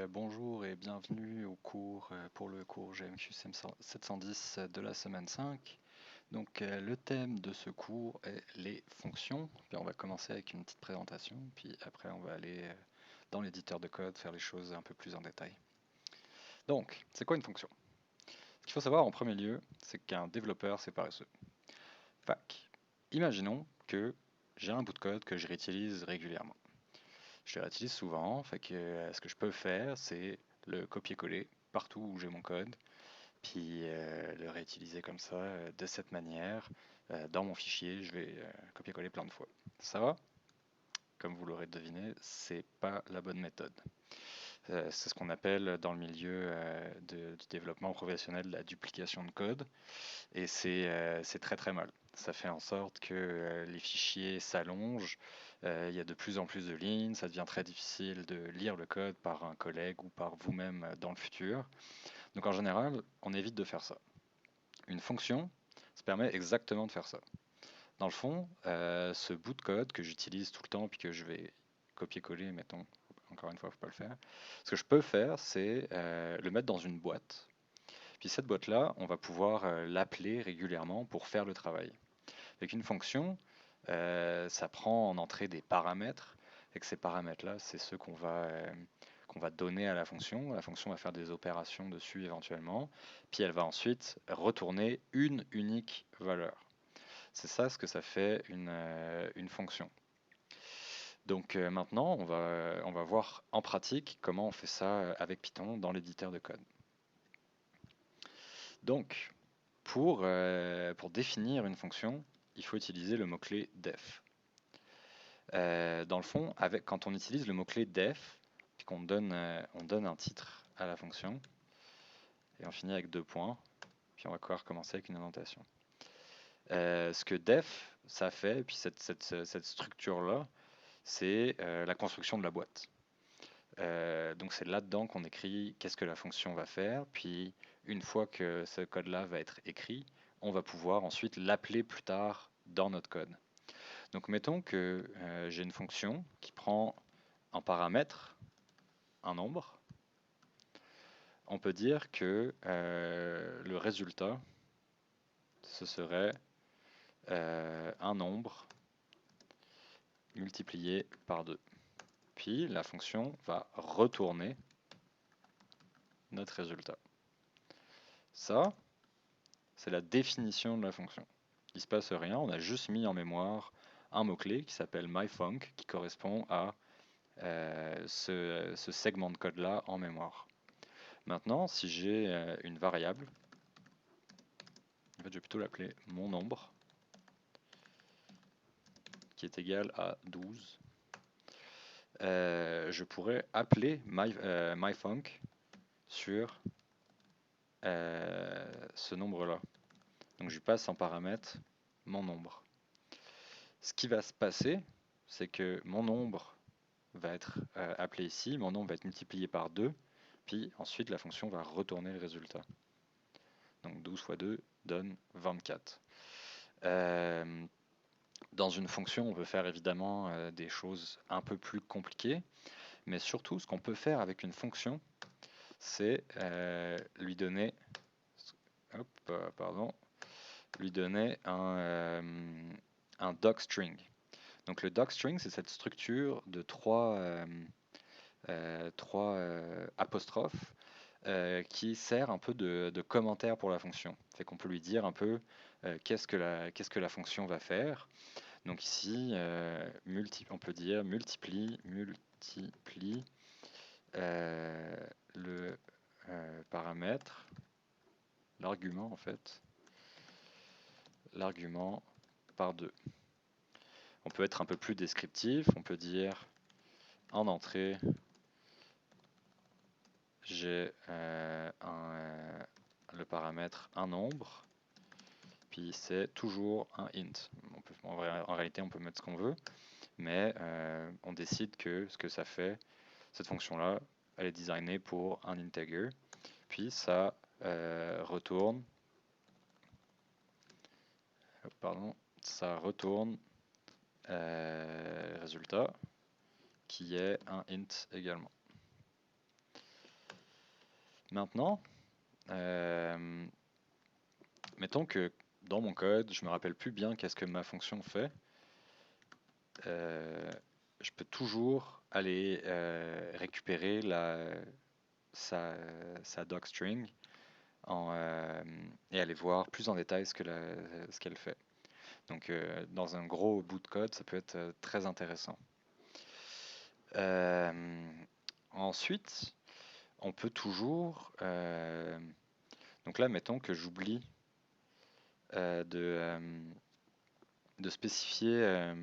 Bonjour et bienvenue au cours pour le cours GMQ 710 de la semaine 5. Le thème de ce cours est les fonctions. Puis on va commencer avec une petite présentation, puis après on va aller dans l'éditeur de code faire les choses un peu plus en détail. Donc, c'est quoi une fonction? Ce qu'il faut savoir en premier lieu, c'est qu'un développeur c'est paresseux. Fac, imaginons que j'ai un bout de code que je réutilise régulièrement. Je le réutilise souvent, ce que je peux faire, c'est le copier-coller partout où j'ai mon code, puis le réutiliser comme ça, de cette manière. Dans mon fichier, je vais copier-coller plein de fois. Ça va? Comme vous l'aurez deviné, c'est pas la bonne méthode. C'est ce qu'on appelle dans le milieu du développement professionnel la duplication de code, et c'est très très mal. Ça fait en sorte que les fichiers s'allongent, il y a de plus en plus de lignes, ça devient très difficile de lire le code par un collègue ou par vous-même dans le futur. Donc en général, on évite de faire ça. Une fonction, ça permet exactement de faire ça. Dans le fond, ce bout de code que j'utilise tout le temps puis que je vais copier-coller, mettons, encore une fois, il ne faut pas le faire. Ce que je peux faire, c'est le mettre dans une boîte. Puis cette boîte-là, on va pouvoir l'appeler régulièrement pour faire le travail. Avec une fonction, ça prend en entrée des paramètres, et que ces paramètres-là, c'est ceux qu'on va donner à la fonction. La fonction va faire des opérations dessus éventuellement, puis elle va ensuite retourner une unique valeur. C'est ça ce que ça fait une fonction. Maintenant, on va voir en pratique comment on fait ça avec Python dans l'éditeur de code. Donc, pour définir une fonction, il faut utiliser le mot-clé def. Dans le fond, quand on utilise le mot-clé def, puis on donne un titre à la fonction, et on finit avec 2 points, puis on va pouvoir commencer avec une indentation. Ce que def, ça fait, et puis cette structure-là, c'est la construction de la boîte. Donc c'est là-dedans qu'on écrit qu'est-ce que la fonction va faire, puis une fois que ce code-là va être écrit, on va pouvoir ensuite l'appeler plus tard dans notre code. Donc mettons que j'ai une fonction qui prend en paramètre un nombre. On peut dire que le résultat, ce serait un nombre multiplié par 2. Puis la fonction va retourner notre résultat. Ça, c'est la définition de la fonction. Il ne se passe rien, on a juste mis en mémoire un mot-clé qui s'appelle myfunc, qui correspond à ce segment de code-là en mémoire. Maintenant, si j'ai une variable, en fait, je vais plutôt l'appeler mon nombre, qui est égal à 12, je pourrais appeler myfunc sur ce nombre-là. Donc je lui passe en paramètre mon nombre. Ce qui va se passer, c'est que mon nombre va être appelé ici, mon nombre va être multiplié par 2, puis ensuite la fonction va retourner le résultat. Donc 12 fois 2 donne 24. Dans une fonction, on peut faire évidemment des choses un peu plus compliquées, mais surtout ce qu'on peut faire avec une fonction, c'est lui donner, lui donner un docstring. Donc le docstring, c'est cette structure de trois apostrophes qui sert un peu de commentaire pour la fonction. Fait qu'on peut lui dire un peu qu'est-ce que la fonction va faire. Donc ici, on peut dire multiplie le paramètre, l'argument en fait, l'argument par 2. On peut être un peu plus descriptif, on peut dire en entrée, j'ai le paramètre un nombre, puis c'est toujours un int. En réalité, on peut mettre ce qu'on veut, mais on décide que ce que ça fait, cette fonction-là, elle est designée pour un integer, puis ça retourne, ça retourne résultat qui est un int également. Maintenant, mettons que dans mon code, je me rappelle plus bien qu'est-ce que ma fonction fait. Je peux toujours aller récupérer sa docstring et aller voir plus en détail ce qu'elle fait. Donc dans un gros bout de code, ça peut être très intéressant. Ensuite, on peut toujours... donc là, mettons que j'oublie de spécifier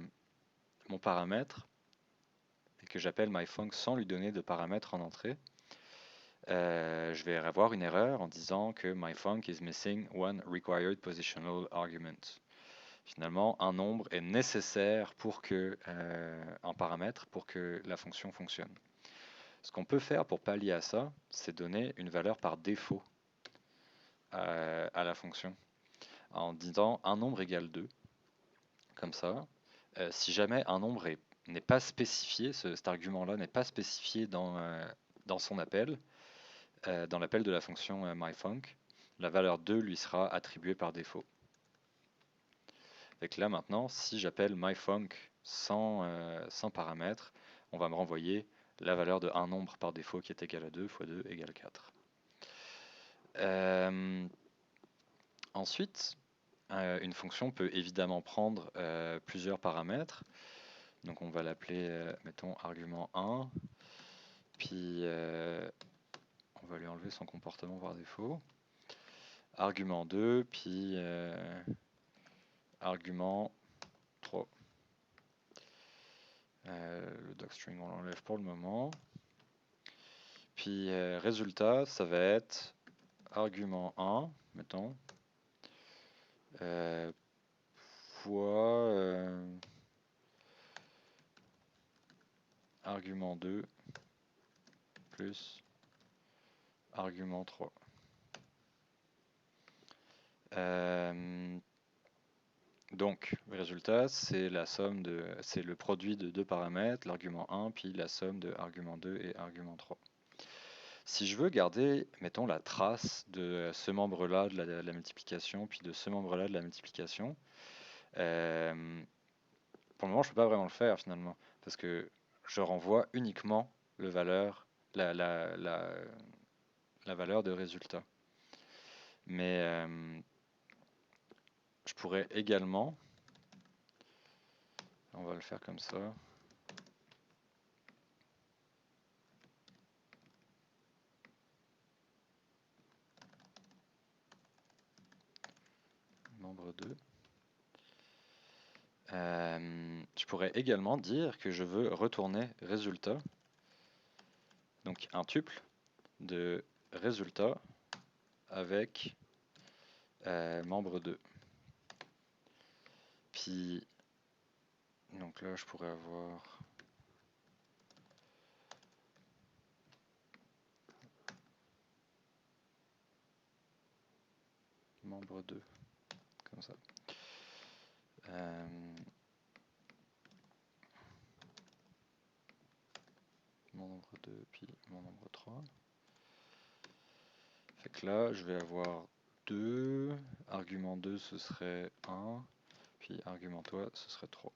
mon paramètre et que j'appelle myfunc sans lui donner de paramètre en entrée. Je vais avoir une erreur en disant que myfunc is missing one required positional argument. Finalement, un nombre est nécessaire pour que un paramètre pour que la fonction fonctionne. Ce qu'on peut faire pour pallier à ça, c'est donner une valeur par défaut à la fonction en disant un nombre égale 2. Comme ça, si jamais un nombre n'est pas spécifié, cet argument-là n'est pas spécifié dans son appel, dans l'appel de la fonction myfunc, la valeur 2 lui sera attribuée par défaut. Et là maintenant, si j'appelle myfunc sans paramètre, on va me renvoyer la valeur de un nombre par défaut qui est égal à 2 fois 2 égale 4. Ensuite, une fonction peut évidemment prendre plusieurs paramètres. Donc on va l'appeler, mettons, argument 1, puis on va lui enlever son comportement par défaut. Argument 2, puis argument 3. Le docstring, on l'enlève pour le moment. Puis résultat, ça va être argument 1, mettons, fois argument 2 plus argument 3. Donc, le résultat, c'est le produit de deux paramètres, l'argument 1, puis la somme de argument 2 et argument 3. Si je veux garder, mettons, la trace de ce membre-là de la multiplication, puis de ce membre-là de la multiplication, pour le moment, je ne peux pas vraiment le faire finalement, parce que je renvoie uniquement la valeur de résultat. Mais je pourrais également, on va le faire comme ça, membre 2. Je pourrais également dire que je veux retourner résultat, donc un tuple de résultat avec membre 2. Puis, donc là, je pourrais avoir membre 2, comme ça. Mon nombre 2, puis mon nombre 3. Fait que là, je vais avoir 2, argument 2, ce serait 1, puis argument 3, ce serait 3.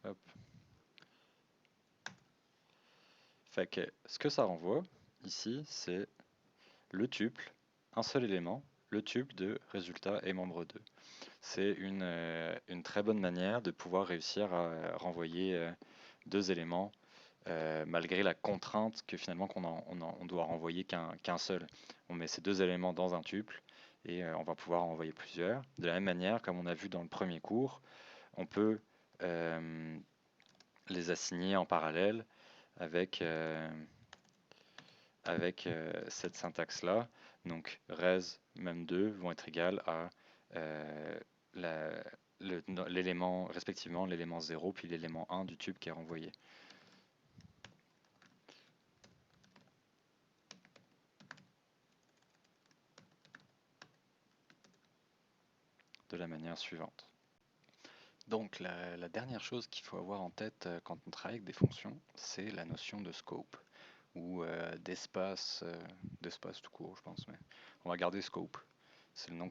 Hop. Fait que ce que ça renvoie ici, c'est le tuple, un seul élément, le tuple de résultat et membre 2. C'est une très bonne manière de pouvoir réussir à renvoyer deux éléments malgré la contrainte que finalement on doit renvoyer qu'un seul. On met ces deux éléments dans un tuple et on va pouvoir en envoyer plusieurs. De la même manière, comme on a vu dans le premier cours, on peut les assigner en parallèle avec cette syntaxe-là. Donc res mem2 vont être égales à l'élément, respectivement l'élément 0 puis l'élément 1 du tube qui est renvoyé. De la manière suivante. Donc la dernière chose qu'il faut avoir en tête quand on travaille avec des fonctions, c'est la notion de scope, ou d'espace tout court, je pense, mais on va garder scope. C'est le nom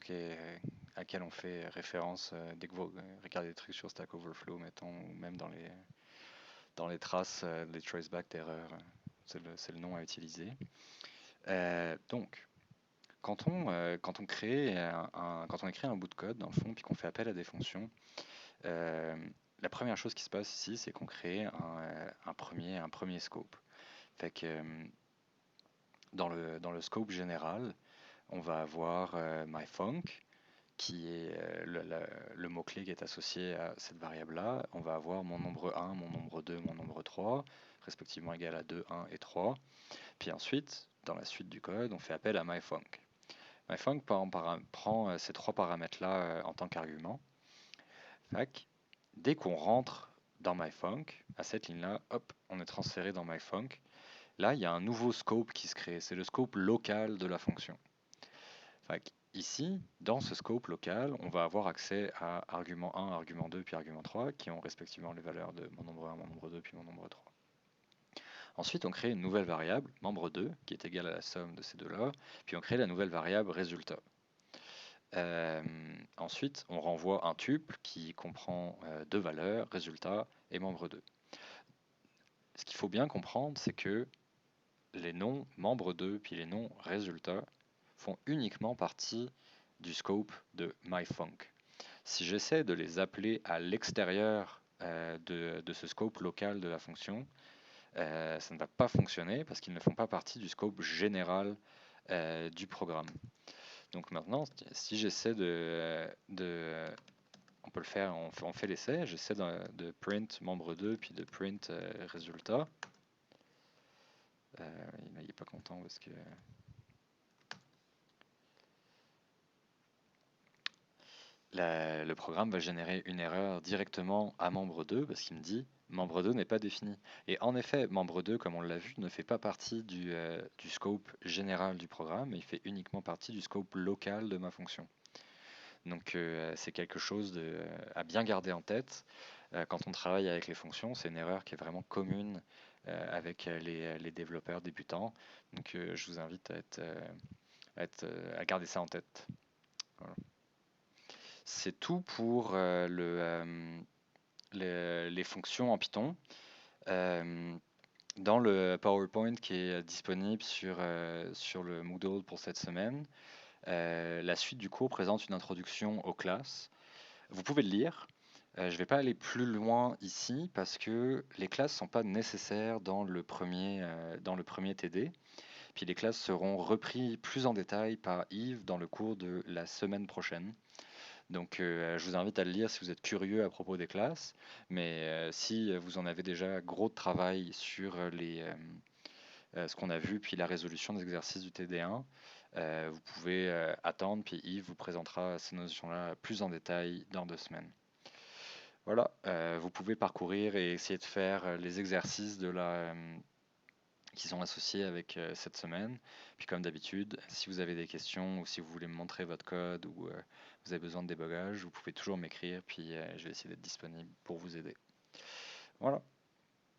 à quel on fait référence dès que vous regardez des trucs sur Stack Overflow, mettons, ou même dans les traces, les traceback d'erreurs. C'est le nom à utiliser. Donc, quand on crée quand on écrit un bout de code, dans le fond, puis qu'on fait appel à des fonctions, la première chose qui se passe ici, c'est qu'on crée un premier scope. Fait que dans le scope général, on va avoir myFunc, qui est le mot-clé qui est associé à cette variable-là. On va avoir mon nombre 1, mon nombre 2, mon nombre 3, respectivement égal à 2, 1 et 3. Puis ensuite, dans la suite du code, on fait appel à myFunc. myFunc prend ces trois paramètres-là en tant qu'argument. Dès qu'on rentre dans myFunc, à cette ligne-là, hop, on est transféré dans myFunc. Là, il y a un nouveau scope qui se crée. C'est le scope local de la fonction. Ici, dans ce scope local, on va avoir accès à argument 1, argument 2, puis argument 3, qui ont respectivement les valeurs de mon nombre 1, mon nombre 2, puis mon nombre 3. Ensuite, on crée une nouvelle variable, membre 2, qui est égale à la somme de ces deux-là, puis on crée la nouvelle variable résultat. Ensuite, on renvoie un tuple qui comprend deux valeurs, résultat et membre 2. Ce qu'il faut bien comprendre, c'est que les noms membre 2 puis les noms résultat font uniquement partie du scope de myFunc. Si j'essaie de les appeler à l'extérieur de ce scope local de la fonction, ça ne va pas fonctionner parce qu'ils ne font pas partie du scope général du programme. Donc maintenant, si j'essaie on peut le faire, on fait l'essai, j'essaie de print membre 2 puis de print résultat. Il n'est pas content parce que le programme va générer une erreur directement à membre 2 parce qu'il me dit membre 2 n'est pas défini. Et en effet, membre 2, comme on l'a vu, ne fait pas partie du scope général du programme, mais il fait uniquement partie du scope local de ma fonction. Donc c'est quelque chose à bien garder en tête. Quand on travaille avec les fonctions, c'est une erreur qui est vraiment commune avec les développeurs débutants. Donc je vous invite à garder ça en tête. Voilà. C'est tout pour les fonctions en Python. Dans le PowerPoint qui est disponible sur le Moodle pour cette semaine, la suite du cours présente une introduction aux classes. Vous pouvez le lire. Je ne vais pas aller plus loin ici parce que les classes ne sont pas nécessaires dans le premier TD. Puis les classes seront reprises plus en détail par Yves dans le cours de la semaine prochaine. Donc je vous invite à le lire si vous êtes curieux à propos des classes, mais si vous en avez déjà gros de travail sur ce qu'on a vu, puis la résolution des exercices du TD1, vous pouvez attendre, puis Yves vous présentera ces notions-là plus en détail dans 2 semaines. Voilà, vous pouvez parcourir et essayer de faire les exercices qui sont associés avec cette semaine. Puis comme d'habitude, si vous avez des questions ou si vous voulez me montrer votre code ou vous avez besoin de débogage, vous pouvez toujours m'écrire, puis je vais essayer d'être disponible pour vous aider. Voilà.